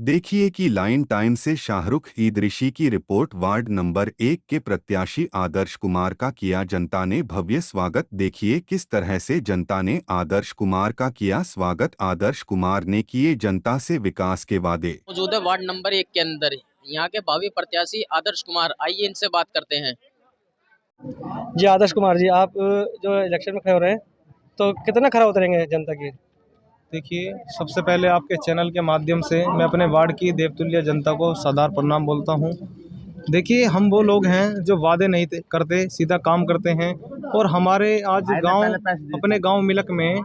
देखिए कि line time से शाहरुख ईदृशी की रिपोर्ट। वार्ड नंबर 1 के प्रत्याशी आदर्श कुमार का किया जनता ने भव्य स्वागत। देखिए किस तरह से जनता ने आदर्श कुमार का किया स्वागत। आदर्श कुमार ने किए जनता से विकास के वादे। मौजूद है वार्ड नंबर 1 के अंदर। यहाँ के भावी प्रत्याशी आदर्श कुमार, आइए इनसे बात करते हैं। जी आदर्श कुमार जी, आप जो इलेक्शन में खड़े हो रहे हैं, तो कितना खरा उतरेंगे जनता की? देखिए, सबसे पहले आपके चैनल के माध्यम से मैं अपने वार्ड की देवतुल्य जनता को सादर प्रणाम बोलता हूँ। देखिए, हम वो लोग हैं जो वादे नहीं करते, सीधा काम करते हैं। और हमारे आज गांव, अपने गांव मिलक में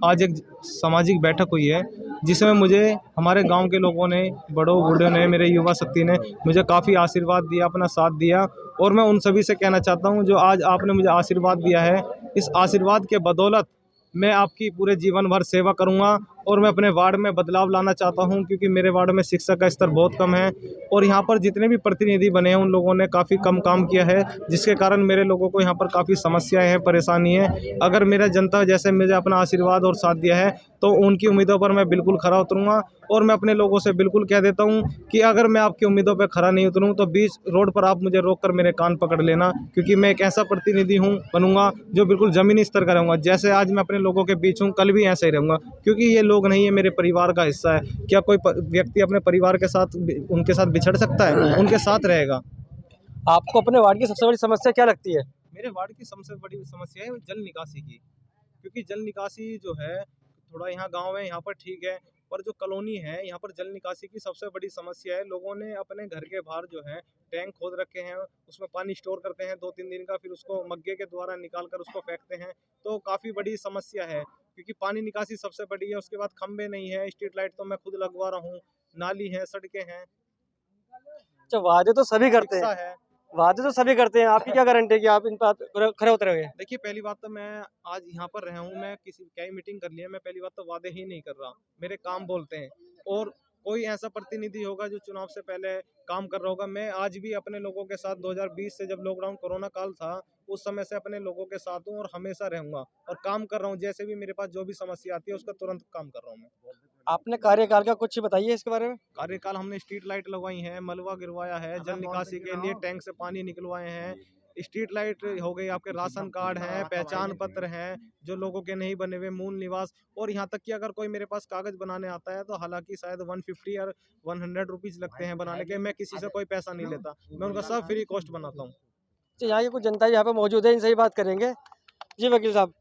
आज एक सामाजिक बैठक हुई है, जिसमें मुझे हमारे गांव के लोगों ने, बड़ों बूढ़ों ने, मेरे युवा शक्ति ने मुझे काफ़ी आशीर्वाद दिया, अपना साथ दिया। और मैं उन सभी से कहना चाहता हूं, जो आज आपने मुझे आशीर्वाद दिया है, इस आशीर्वाद के बदौलत मैं आपकी पूरे जीवन भर सेवा करूंगा। और मैं अपने वार्ड में बदलाव लाना चाहता हूं, क्योंकि मेरे वार्ड में शिक्षा का स्तर बहुत कम है और यहाँ पर जितने भी प्रतिनिधि बने हैं उन लोगों ने काफ़ी कम काम किया है, जिसके कारण मेरे लोगों को यहाँ पर काफ़ी समस्याएं हैं, परेशानी है। अगर मेरा जनता जैसे मुझे अपना आशीर्वाद और साथ दिया है, तो उनकी उम्मीदों पर मैं बिल्कुल खरा उतरूंगा। और मैं अपने लोगों से बिल्कुल कह देता हूँ कि अगर मैं आपकी उम्मीदों पर खरा नहीं उतरूँ, तो बीच रोड पर आप मुझे रोक कर मेरे कान पकड़ लेना, क्योंकि मैं एक ऐसा प्रतिनिधि बनूंगा जो बिल्कुल ज़मीनी स्तर का रहूँगा। जैसे आज मैं अपने लोगों के बीच हूँ, कल भी ऐसा ही रहूँगा, क्योंकि ये लोग नहीं है, मेरे परिवार का हिस्सा है। क्या कोई व्यक्ति अपने परिवार के साथ, उनके साथ बिछड़ सकता है? उनके साथ रहेगा। आपको अपने वार्ड की सबसे बड़ी समस्या क्या लगती है? मेरे वार्ड की सबसे बड़ी समस्या है जल निकासी की, क्योंकि जल निकासी जो है, थोड़ा यहाँ गांव है, यहाँ पर ठीक है, पर जो कॉलोनी है यहाँ पर जल निकासी की सबसे बड़ी समस्या है। लोगों ने अपने घर के बाहर जो है टैंक खोद रखे हैं, उसमें पानी स्टोर करते हैं 2-3 दिन का, फिर उसको मग्गे के द्वारा निकाल कर उसको फेंकते हैं। तो काफ़ी बड़ी समस्या है, क्योंकि पानी निकासी सबसे बड़ी है। उसके बाद खंबे नहीं है, स्ट्रीट लाइट तो मैं खुद लगवा रहा हूँ, नाली है, सड़कें हैं, अच्छा, वादे तो सभी करते हैं, रिक्शा है। वादे तो सभी करते हैं, आपकी क्या गारंटी है कि आप इन पर खरे उतरोगे? देखिए, पहली बात तो मैं आज यहाँ पर रहा हूँ, मैं किसी क्या ही मीटिंग कर लिया, मैं पहली बात तो वादे ही नहीं कर रहा, मेरे काम बोलते हैं। और कोई ऐसा प्रतिनिधि होगा जो चुनाव से पहले काम कर रहा होगा। मैं आज भी अपने लोगों के साथ 2020 से, जब लॉकडाउन कोरोना काल था, उस समय से अपने लोगों के साथ हूँ और हमेशा रहूंगा और काम कर रहा हूँ। जैसे भी मेरे पास जो भी समस्या आती है उसका तुरंत काम कर रहा हूँ मैं। आपने कार्यकाल का कुछ बताइए इसके बारे में। कार्यकाल हमने स्ट्रीट लाइट लगवाई है, मलबा गिरवाया है, जल निकासी के लिए टैंक से पानी निकलवाए हैं, स्ट्रीट लाइट हो गई, आपके राशन कार्ड हैं, पहचान पत्र हैं जो लोगों के नहीं बने हुए, मूल निवास। और यहाँ तक कि अगर कोई मेरे पास कागज बनाने आता है, तो हालांकि शायद 150 और 100 रुपीज़ लगते हैं बनाने के, मैं किसी से कोई पैसा नहीं लेता, मैं उनका सब फ्री कॉस्ट बनाता हूँ। तो यहाँ की कुछ जनता यहाँ पे मौजूद है, इनसे ही बात करेंगे। जी वकील साहब,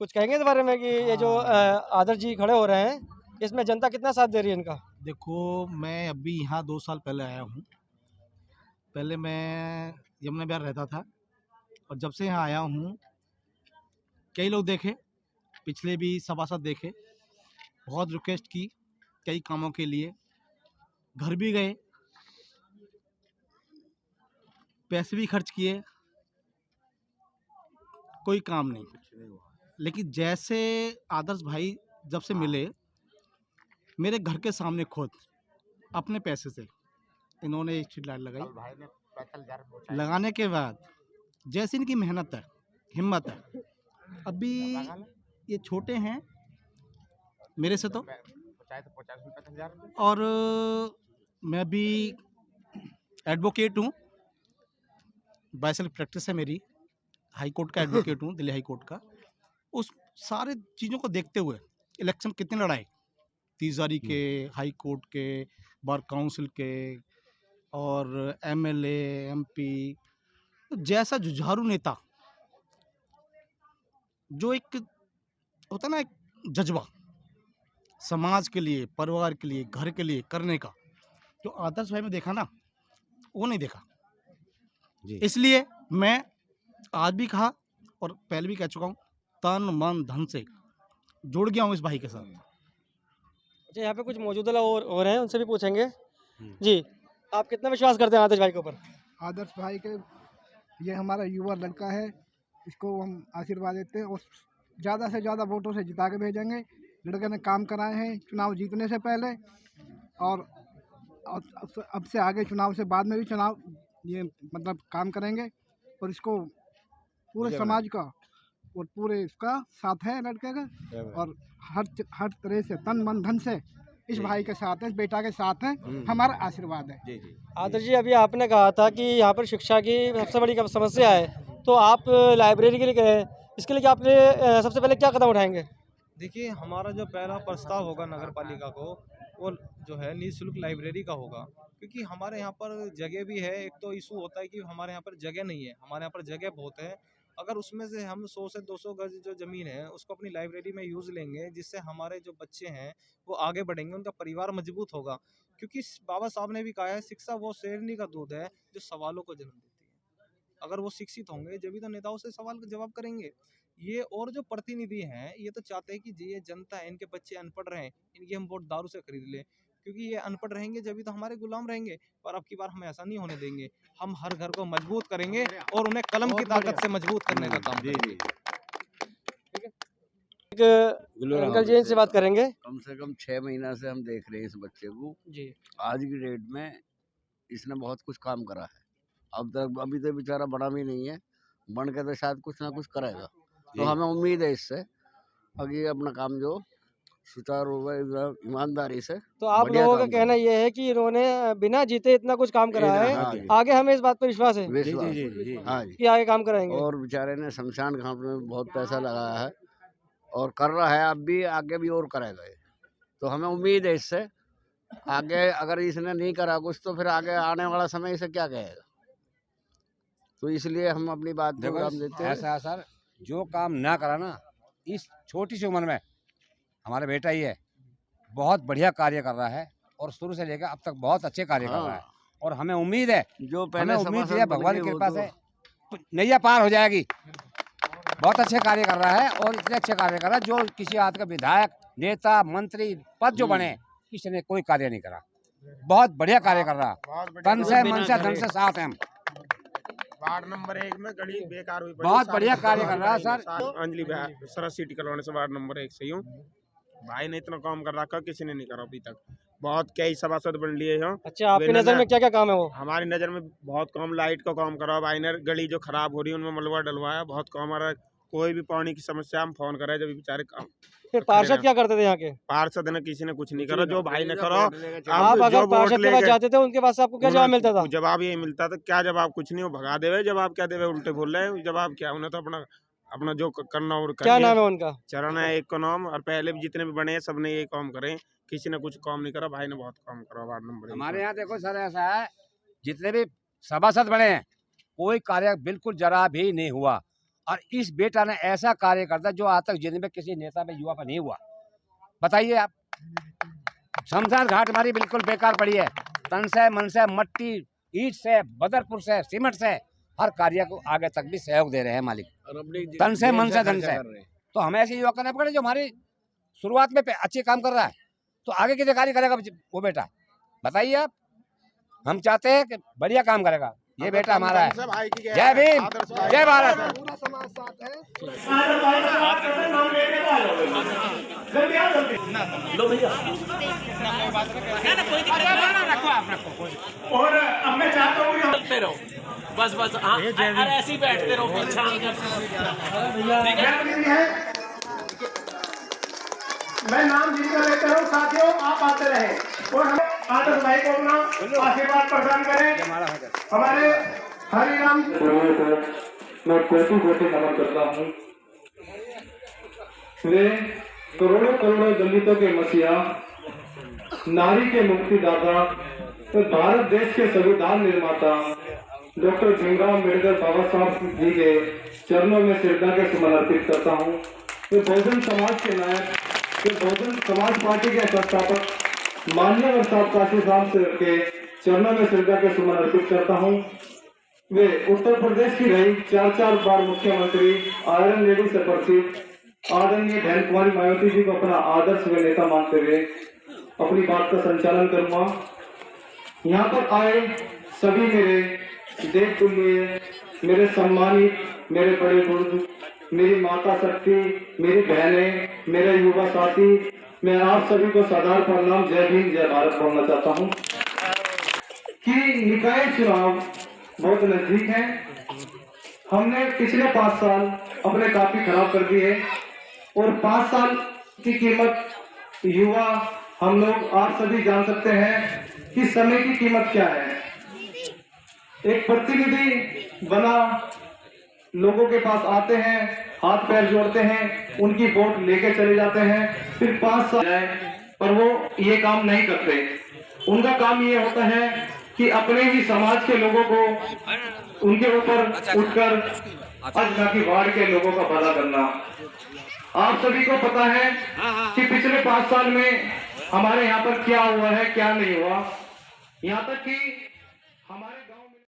कुछ कहेंगे इस बारे में कि ये जो आदर्श जी खड़े हो रहे हैं, इसमें जनता कितना साथ दे रही है इनका? देखो, मैं अभी यहाँ 2 साल पहले आया हूँ। पहले मैं यमुना विहार रहता था और जब से यहाँ आया हूँ, कई लोग देखे, पिछले भी सभासद देखे, बहुत रिक्वेस्ट की कई कामों के लिए, घर भी गए, पैसे भी खर्च किए, कोई काम नहीं। लेकिन जैसे आदर्श भाई जब से मिले, मेरे घर के सामने खुद अपने पैसे से इन्होंने स्ट्रीट लाइट लगाई। लगाने के बाद जैसी इनकी मेहनत है, हिम्मत है, अभी ये छोटे हैं मेरे से तो, और मैं भी एडवोकेट हूँ, बाइसेल प्रैक्टिस है मेरी, हाई कोर्ट का एडवोकेट हूँ, दिल्ली हाई कोर्ट का। उस सारे चीज़ों को देखते हुए इलेक्शन कितने लड़ाए, 30 जारी के, हाई कोर्ट के, बार काउंसिल के, और एमएलए, एमपी, जैसा जुझारू नेता, जो एक होता ना, एक जज्बा समाज के लिए, परिवार के लिए, घर के लिए करने का, जो आदर्श भाई में देखा ना, वो नहीं देखा जी। इसलिए मैं आज भी कहा और पहले भी कह चुका हूँ, तन मन धन से जुड़ गया हूँ इस भाई के साथ। अच्छा, यहाँ पे कुछ मौजूदा लोग हो रहे हैं, उनसे भी पूछेंगे। जी, आप कितना विश्वास करते हैं आदर्श भाई के ऊपर? आदर्श भाई के, ये हमारा युवा लड़का है, इसको हम आशीर्वाद देते हैं और ज़्यादा से ज़्यादा वोटों से जिता के भेजेंगे। लड़के ने काम कराए हैं चुनाव जीतने से पहले, और अब से आगे चुनाव से बाद में भी चुनाव ये मतलब काम करेंगे। और इसको पूरे समाज का और पूरे इसका साथ है लड़के का, और हर तरह से तन मन धन से इस भाई के साथ है, इस बेटा के साथ है, हमारा आशीर्वाद है। जी जी। आदर्श जी, अभी आपने कहा था कि यहाँ पर शिक्षा की सबसे बड़ी समस्या है, तो आप लाइब्रेरी के लिए गए, इसके लिए क्या आपने सबसे पहले क्या कदम उठाएंगे? देखिए, हमारा जो पहला प्रस्ताव होगा नगर पालिका को, वो जो है निःशुल्क लाइब्रेरी का होगा, क्योंकि हमारे यहाँ पर जगह भी है। एक तो इशू होता है कि हमारे यहाँ पर जगह नहीं है, हमारे यहाँ पर जगह बहुत है। अगर उसमें से हम 100 से 200 गज जो ज़मीन है उसको अपनी लाइब्रेरी में यूज़ लेंगे, जिससे हमारे जो बच्चे हैं वो आगे बढ़ेंगे, उनका परिवार मजबूत होगा। क्योंकि बाबा साहब ने भी कहा है, शिक्षा वो शेरनी का दूध है जो सवालों को जन्म देती है। अगर वो शिक्षित होंगे जब भी तो नेताओं से सवाल का जवाब करेंगे। ये और जो प्रतिनिधि हैं ये तो चाहते हैं कि ये जनता है, इनके बच्चे अनपढ़ रहें, इनकी हम वोट दारू से खरीद लें, क्योंकि ये अनपढ़ रहेंगे जब भी तो हमारे गुलाम रहेंगे। पर अब की बार हम ऐसा नहीं होने देंगे। हम हर घर को मजबूत करेंगे और उन्हें कलम की ताकत से मजबूत करने का काम जी करेंगे। जी। एक अंकल जी से बात करेंगे। कम से कम 6 महीना से हम देख रहे हैं इस बच्चे को। जी। आज की डेट में इसने बहुत कुछ काम करा है। अब तक अभी तो बेचारा बड़ा भी नहीं है, बन के तो शायद कुछ ना कुछ करेगा। तो हमें उम्मीद है इससे आगे अपना काम जो सुचारू रूप से ईमानदारी से। तो आप बढ़िया लोगों का काम कहना ये है कि इन्होंने बिना जीते इतना कुछ काम करा है, हाँ जी। आगे हमें इस बात पर विश्वास है विश्वास। जी, जी, जी। हाँ जी। कि आगे काम कराएंगे। और बेचारे ने शमशान घाट में बहुत पैसा लगाया है और कर रहा है, अब भी आगे भी और करेगा ये। तो हमें उम्मीद है इससे आगे, अगर इसने नहीं करा कुछ तो फिर आगे आने वाला समय इसे क्या कहेगा। तो इसलिए हम अपनी बात को देखो हम देते हैं। ऐसा है सर, जो काम ना करा ना इस छोटी सी उम्र में, हमारा बेटा ही है, बहुत बढ़िया कार्य कर रहा है और शुरू से लेकर अब तक बहुत अच्छे कार्य कर रहा है। और हमें उम्मीद है, जो हमें पहले उम्मीद है भगवान की कृपा से नैया पार हो जाएगी। बहुत अच्छे कार्य कर रहा है और इतने अच्छे कार्य कर रहा है जो किसी आज का विधायक, नेता, मंत्री पद जो बने किसी ने कोई कार्य नहीं करा। बहुत बढ़िया कार्य कर रहा, तन से मन से धन से साथ है। वार्ड नंबर 1 में गली बेकार हुई पड़ी। बहुत बढ़िया कार्य कर रहा है सर। अंजलि सरस सिटी कॉलोनी से वार्ड नंबर 1 से हूँ। भाई ने इतना काम कर रखा, किसी ने नहीं करा अभी तक। बहुत कई सभासद बन लिए हैं। अच्छा, आपकी नज़र में क्या क्या काम है वो? हमारी नज़र में बहुत काम लाइट का काम करा भाई ने। गली जो खराब हो रही है उनमें मलबा डलवाया, बहुत काम आ रहा है। कोई भी पानी की समस्या हम फोन करे जब बेचारे काम। फिर पार्षद क्या करते थे यहाँ के? पार्षद ने किसी ने कुछ नहीं करा, जो भाई ने करा। आप अगर पार्षद के पास जाते थे उनके पास आपको क्या जवाब मिलता था? जवाब यही मिलता था, क्या जवाब कुछ नहीं, वो भगा देवे। जवाब क्या देवे, उल्टे बोल रहे हैं। जवाब क्या, उन्हें तो अपना अपना जो करना और क्या नाम है उनका? चरण है एक का नाम। और पहले भी जितने भी बने हैं सबने ये काम करे, किसी ने कुछ काम नहीं करा। भाई ने बहुत काम करा वार्ड नंबर 1। हमारे यहाँ देखो सर, ऐसा है जितने भी सभासद बने हैं कोई कार्य बिल्कुल जरा भी नहीं हुआ। और इस बेटा ने ऐसा कार्य करता जो आज तक जिंदगी में किसी नेता में युवा पर नहीं हुआ। बताइए आप, शमशान घाट हमारी बिल्कुल बेकार पड़ी है। तन से मन से, मट्टी ईट से, बदरपुर से, सीमेंट से, हर कार्य को आगे तक भी सहयोग दे रहे हैं मालिक, तन से मन से धन से। तो हमें ऐसे युवा करना पड़े जो हमारी शुरुआत में अच्छे काम कर रहा है, तो आगे की कार्य करेगा वो बेटा। बताइए आप, हम चाहते हैं कि बढ़िया काम करेगा ये बेटा हमारा है। जय भीम, जय भारत। पूरा समाज साथ है। और अब मैं चाहता हूँ चलते रहो, बस बस। हाँ, ऐसे ही बैठते रहो। मैं नाम जिनका लेता हूँ साथियों, आप आते रहे और हम आदर्श भाई को अपना आशीर्वाद प्रदान करें। हमारे हरिराम मैं कोटि नमन करता हूँ। वे करोड़ों करोड़ों दलितों के मसीहा, नारी के मुक्तिदाता, तो भारत देश के संविधान निर्माता डॉक्टर भीमराव अम्बेडकर बाबा साहब जी के चरणों में श्रद्धा के सुमन अर्पित करता हूँ। वे बहुजन समाज के नायक, वे बहुजन समाज पार्टी के संस्थापक माननीय और साहब काशी साहब के चरणों में श्रद्धा के सुमन अर्पित करता हूँ। वे उत्तर प्रदेश की रही 4 बार मुख्यमंत्री, आयरन लेडी से परिचित आदरणीय बहन कुमारी मायावती जी को अपना आदर्श व नेता मानते हुए अपनी बात का संचालन करूंगा। यहाँ पर आए सभी मेरे देव तुल्य, मेरे सम्मानित, मेरे बड़े बुजुर्ग, मेरी माता शक्ति, मेरी बहनें, मेरे युवा साथी, मैं आप सभी को सादर प्रणाम, जय भीम, जय भारत बोलना चाहता हूँ कि निकाय चुनाव बहुत नजदीक है। हमने पिछले 5 साल अपने काफी खराब कर दिए और 5 साल की कीमत युवा हम लोग आप सभी जान सकते हैं कि समय की कीमत क्या है। एक प्रतिनिधि बना लोगों के पास आते हैं, हाथ पैर जोड़ते हैं, उनकी वोट लेके चले जाते हैं, फिर 5 साल जाए पर वो ये काम नहीं करते। उनका काम ये होता है कि अपने ही समाज के लोगों को उनके ऊपर उठकर आज ना कि वार्ड के लोगों का भला करना। आप सभी को पता है कि पिछले 5 साल में हमारे यहाँ पर क्या हुआ है, क्या नहीं हुआ। यहाँ तक कि